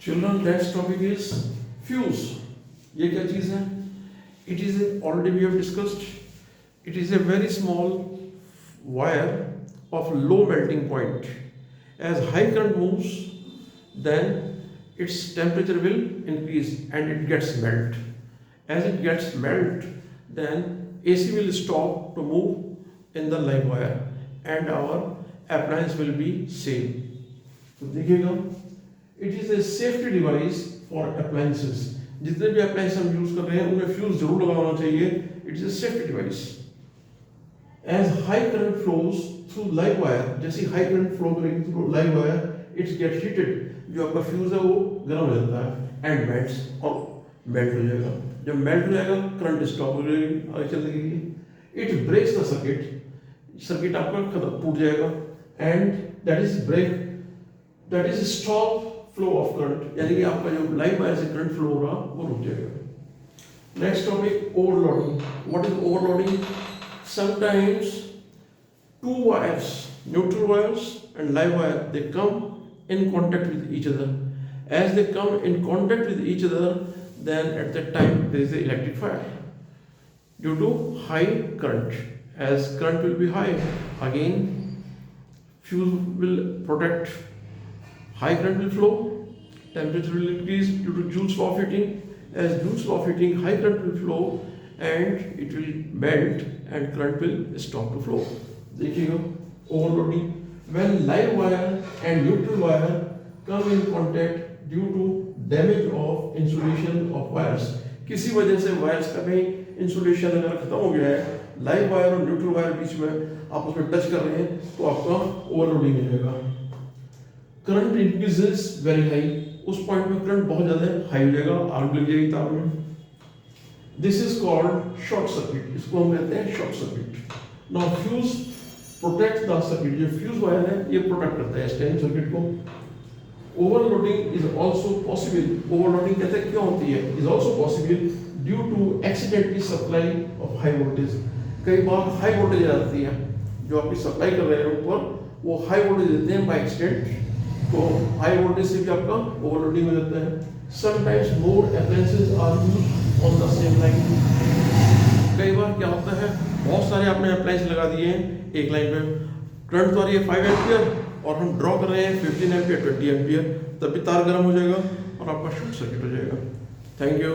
Children, next topic is fuse. ये क्या चीज है? It is already we have discussed. It is a very small wire of low melting point. As high current moves, then its temperature will increase and it gets melt. As it gets melt, then AC will stop to move in the live wire and our appliance will be same. तो देखिएगा, it is a safety device for appliances. जितने भी appliances हम use कर रहे हैं उनमें fuse जरूर लगा होना चाहिए. It is a safety device. As high current flows through live wire, जैसी high current flow करेगी through live wire, it gets heated. जो आपका फ्यूज है वो गर्म हो जाता है and melts और मेल्ट हो जाएगा. जब मेल्ट हो जाएगा करंट स्टॉप हो जाएगी, आगे चलने के लिए. It breaks the circuit. Circuit आपका खत्म टूट जाएगा and that is stop flow of current. यानी कि आपका जो लाइव वायर से करंट फ्लो हो रहा वो रुक जाएगा. Next topic overloading. What is overloading? Sometimes two wires, neutral wires and live wire, they come in contact with each other. As they come in contact with each other, then at that time there is an electric fire due to high current. As current will be high, again fuse will protect. High current will flow, temperature will increase due to Joule's law of heating. As Joule's law of heating, high current will flow and it will melt and current will stop to flow. देखिएगा overloading. When live wire and neutral wire come in contact due to damage of insulation of wires, किसी वजह से wires का कहीं insulation अगर खत्म हो गया है, लाइव वायर और न्यूट्रल वायर बीच में आप उसमें टच कर रहे हैं तो आपका ओवरलोडिंग हो जाएगा. Current increases very high. उस पॉइंट में करंट बहुत ज्यादा हाई हो जाएगा, आग लग जाएगी तार में. This is called short circuit. इसको हम कहते हैं short circuit. Now fuse protect the circuit. जो फ्यूज वायर है ये प्रोटेक्ट करता है स्टेन सर्किट को. Overloading is also possible. Overloading कहते हैं क्यों होती है? Is also possible due to accidentally supply of high voltage. कई बार हाई वोल्टेज आ जाती है, जो आपकी सप्लाई कर रहे हैं ऊपर वो हाई वोल्टेज देते हैं बाय एक्सीडेंट, तो हाई वोल्टेज से भी आपका ओवरलोडिंग हो जाता है. Sometimes more appliances are used on the same line. कई बार क्या होता है, बहुत सारे आपने अप्लायंस लगा दिए हैं एक लाइन पे, करंट तो आ रही है 5 एम्पियर और हम ड्रॉ कर रहे हैं 15 एम्पियर 20 एम्पियर, तब भी तार गर्म हो जाएगा और आपका शॉर्ट सर्किट हो जाएगा. Thank you.